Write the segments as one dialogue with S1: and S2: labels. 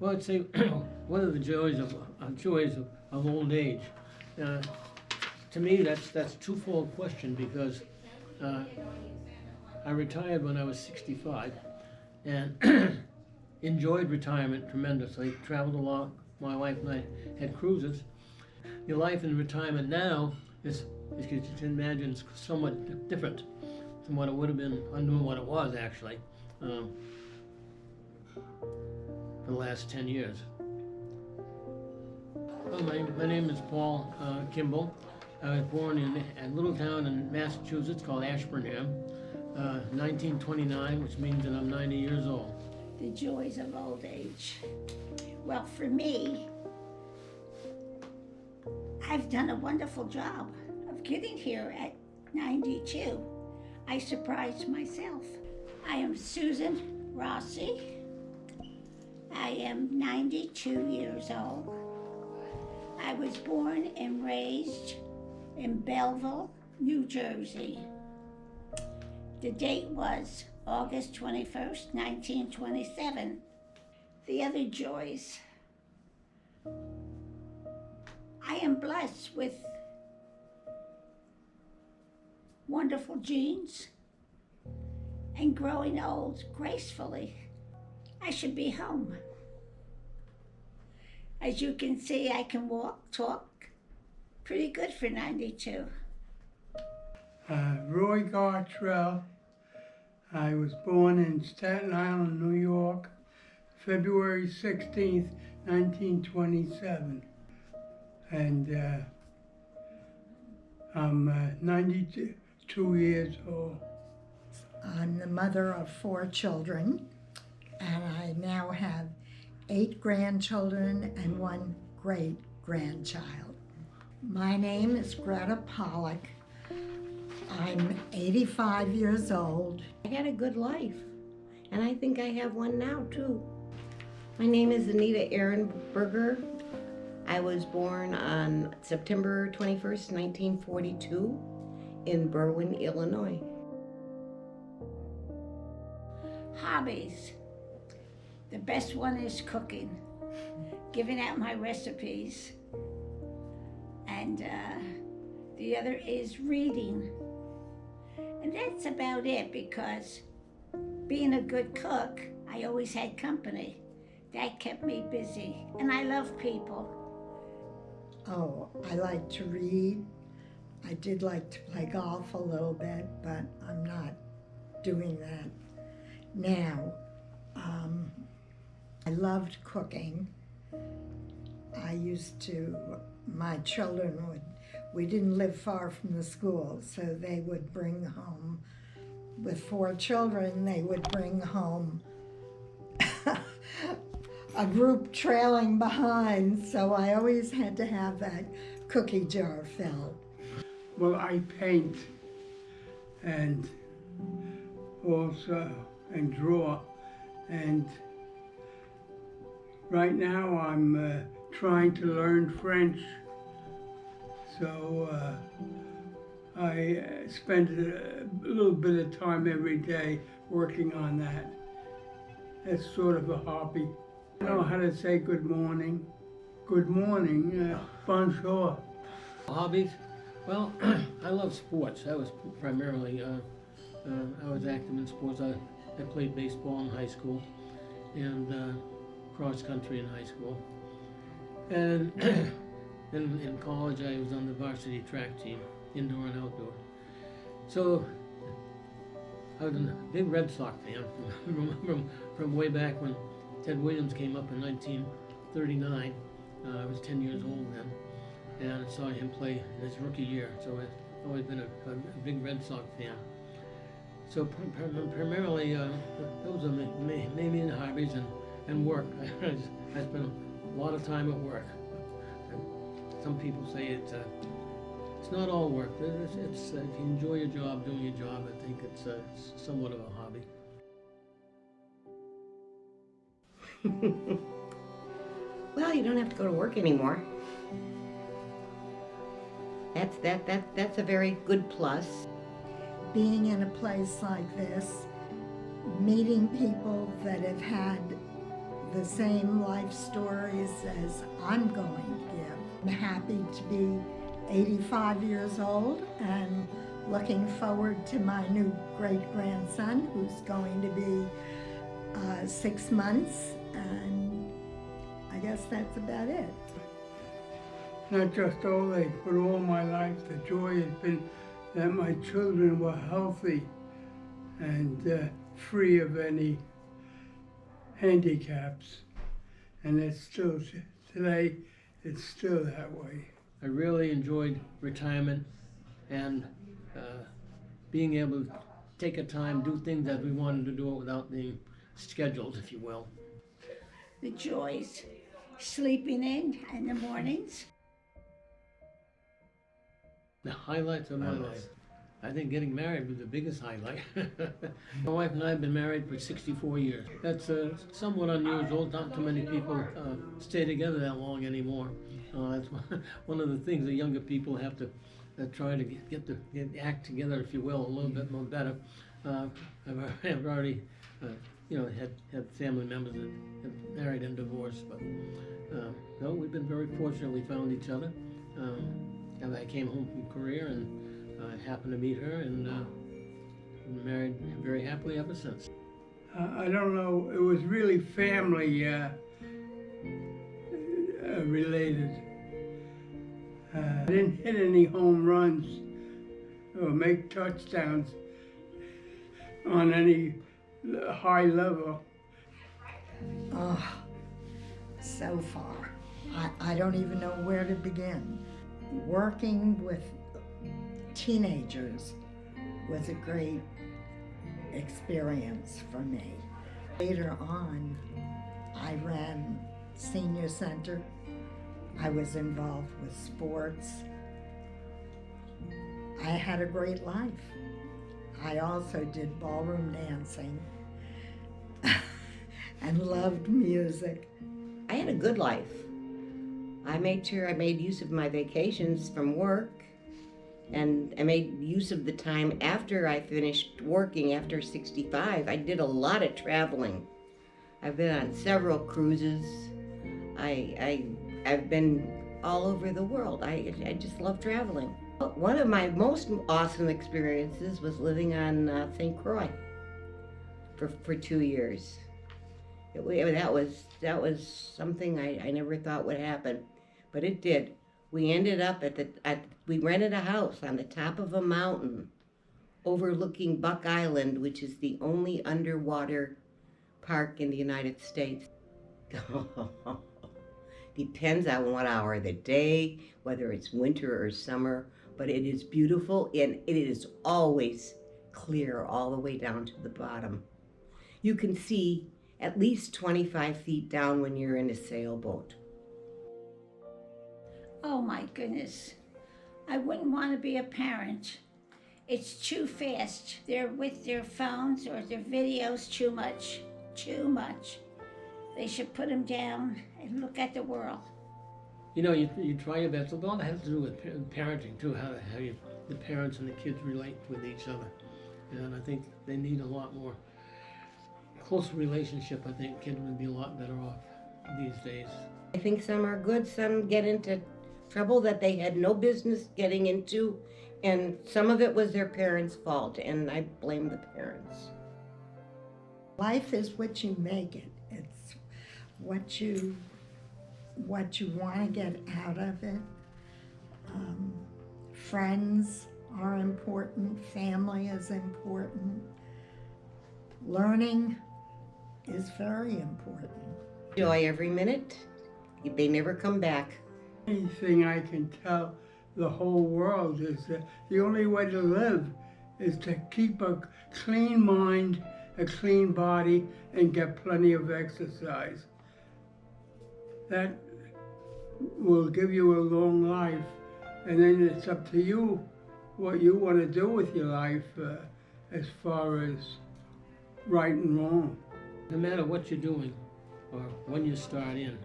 S1: Well, I'd say one of the joys of old age. To me, that's a twofold question because I retired when I was 65 and enjoyed retirement tremendously. Traveled a lot. My wife and I had cruises. Your life in retirement now is, as you can imagine, is somewhat different from what it would have been, unknown what it was actually, for the last 10 years. Well, my name is Paul Kimball. I was born in a little town in Massachusetts called Ashburnham, 1929, which means that I'm 90 years old.
S2: The joys of old age. Well, for me, I've done a wonderful job of getting here at 92. I surprised myself. I am Susan Rossi. I am 92 years old. I was born and raised in Belleville, New Jersey. The date was August 21st, 1927. The other joys. I am blessed with wonderful genes and growing old gracefully. I should be home. As you can see, I can walk, talk pretty good for 92.
S3: Roy Gatreel. I was born in Staten Island, New York, February 16th, 1927. And I'm 92 years old.
S4: I'm the mother of 4 children, and I now have 8 grandchildren and 1 great-grandchild. My name is Gretta Pollack. I'm 85 years old.
S5: I had a good life, and I think I have one now too. My name is Anita Ehrenbeiger. I was born on September 21st, 1942 in Berwyn, Illinois.
S2: Hobbies. The best one is cooking, giving out my recipes. And the other is reading. And that's about it because being a good cook, I always had company. That kept me busy. And I love people.
S4: Oh, I like to read. I did like to play golf a little bit, but I'm not doing that now. I loved cooking. My children we didn't live far from the school, so they would bring home, with 4 children, they would bring home a group trailing behind, so I always had to have that cookie jar filled.
S3: Well, I paint and also and draw, and right now I'm trying to learn French, so I spend a little bit of time every day working on that. It's sort of a hobby. I know how to say good morning. Good morning, bonjour.
S1: Hobbies? Well, I love sports. I was primarily, I was active in sports. I played baseball in high school and cross country in high school. And then in college I was on the varsity track team, indoor and outdoor. So I was a big Red Sox fan from way back when Ted Williams came up in 1939. I was 10 years old then, and I saw him play in his rookie year, so I've always been a big Red Sox fan. So primarily, those are maybe hobbies and work. I spend a lot of time at work. Some people say it's not all work. It's if you enjoy your job, doing your job, I think it's somewhat of a hobby.
S5: Well, you don't have to go to work anymore. That's a very good plus.
S4: Being in a place like this, meeting people that have had the same life stories as I'm going to give. I'm happy to be 85 years old and looking forward to my new great-grandson, who's going to be 6 months, and I guess that's about it.
S3: Not just old age, but all my life, the joy has been that my children were healthy and free of any handicaps. And it's still, today, it's still that way.
S1: I really enjoyed retirement and being able to take a time, do things that we wanted to do it without being scheduled, if you will.
S2: The joys, sleeping in the mornings.
S1: The highlights of my life. I think getting married was the biggest highlight. My wife and I have been married for 64 years. That's somewhat unusual. Not too many people stay together that long anymore. That's one of the things the younger people have to try to get the act together, if you will, a little bit more better. I've already, had family members that have married and divorced, but no, we've been very fortunate. We found each other. And I came home from Korea and happened to meet her and been married very happily ever since.
S3: I don't know, it was really family related. I didn't hit any home runs or make touchdowns on any high level.
S4: Oh, so far. I don't even know where to begin. Working with teenagers was a great experience for me. Later on, I ran senior center. I was involved with sports. I had a great life. I also did ballroom dancing and loved music.
S5: I had a good life. I made sure I made use of my vacations from work, and I made use of the time after I finished working after 65. I did a lot of traveling. I've been on several cruises. I've been all over the world. I just love traveling. One of my most awesome experiences was living on St. Croix for 2 years. That was something I never thought would happen, but it did. We ended up we rented a house on the top of a mountain overlooking Buck Island, which is the only underwater park in the United States. Depends on what hour of the day, whether it's winter or summer, but it is beautiful and it is always clear all the way down to the bottom. You can see at least 25 feet down when you're in a sailboat.
S2: Oh my goodness. I wouldn't want to be a parent. It's too fast. They're with their phones or their videos too much. Too much. They should put them down and look at the world.
S1: You know, you try your best. A lot has to do with parenting too, how the parents and the kids relate with each other. And I think they need a lot more close relationship. I think kids would be a lot better off these days.
S5: I think some are good, some get into trouble that they had no business getting into, and some of it was their parents' fault, and I blame the parents.
S4: Life is what you make it. It's what you want to get out of it. Friends are important. Family is important. Learning is very important.
S5: Enjoy every minute. They never come back.
S3: Anything I can tell the whole world is that the only way to live is to keep a clean mind, a clean body, and get plenty of exercise. That will give you a long life, and then it's up to you what you want to do with your life as far as right and wrong.
S1: No matter what you're doing or when you start in,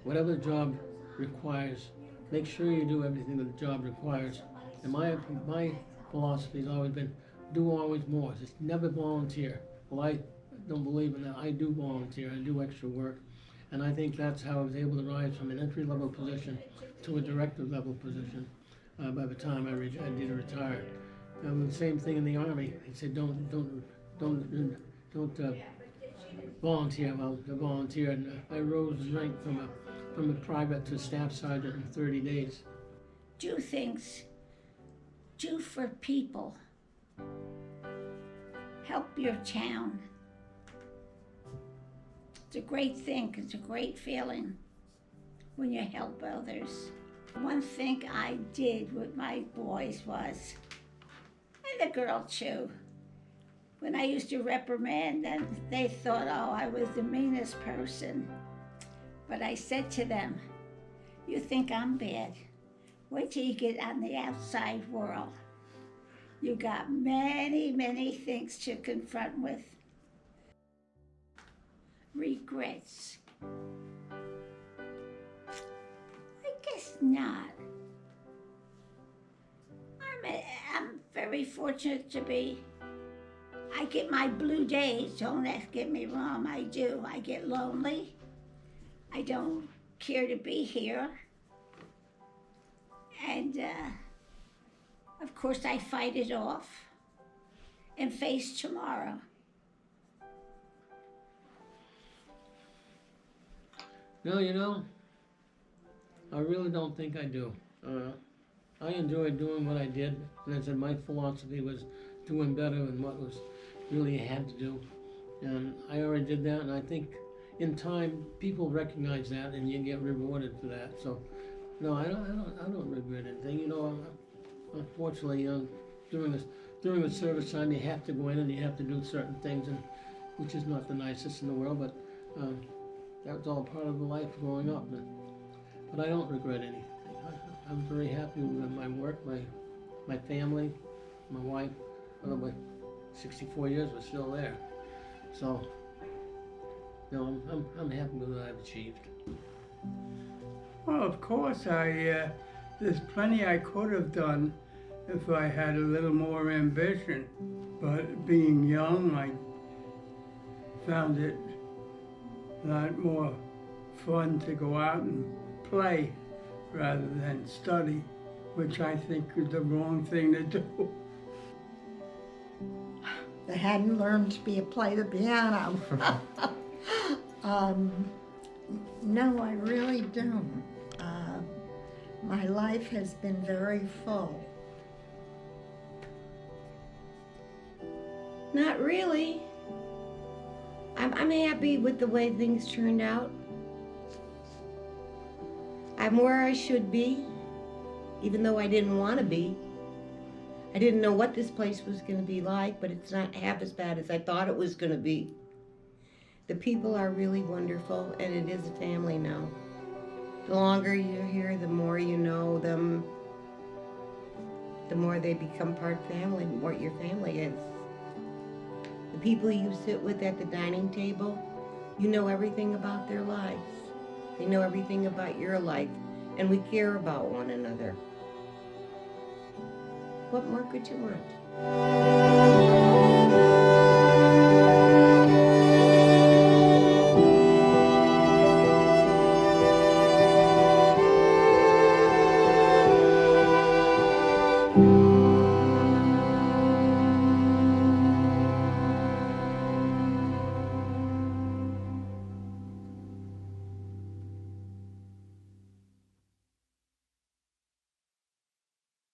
S1: whatever the job requires, make sure you do everything that the job requires. And my philosophy has always been, do always more. Just never volunteer. Well, don't believe in that. I do volunteer, I do extra work, and I think that's how I was able to rise from an entry-level position to a director-level position by the time I did retire. The same thing in the Army. He said, don't volunteer. Well, I volunteered, and I rose in rank from a private to staff sergeant in 30 days.
S2: Do things. Do for people. Help your town. It's a great thing. It's a great feeling when you help others. One thing I did with my boys was, and the girl too, when I used to reprimand them, they thought, oh, I was the meanest person. But I said to them, you think I'm bad? Wait till you get on the outside world. You got many, many things to confront with. Regrets. I guess not. I'm very fortunate to be. I get my blue days, don't get me wrong, I do. I get lonely. I don't care to be here. And of course I fight it off and face tomorrow.
S1: No, you know, I really don't think I do. I enjoyed doing what I did, and I said my philosophy was doing better than what was really I had to do. And I already did that, and I think in time people recognize that, and you get rewarded for that. So, no, I don't regret anything. You know, unfortunately, during the service time, you have to go in and you have to do certain things, and which is not the nicest in the world, but that was all part of the life growing up. But I don't regret anything. I'm very happy with my work, my family, my wife. Well, 64 years, we're still there. So, no, I'm happy with what I've achieved.
S3: Well, of course, there's plenty I could have done if I had a little more ambition. But being young, I found it a lot more fun to go out and play rather than study, which I think is the wrong thing to do.
S4: They hadn't learned to play the piano. No, I really don't. My life has been very full.
S5: Not really. I'm happy with the way things turned out. I'm where I should be, even though I didn't want to be. I didn't know what this place was going to be like, but it's not half as bad as I thought it was going to be. The people are really wonderful, and it is a family now. The longer you're here, the more you know them, the more they become part family, what your family is. The people you sit with at the dining table, you know everything about their lives. They know everything about your life, and we care about one another. What more could you want?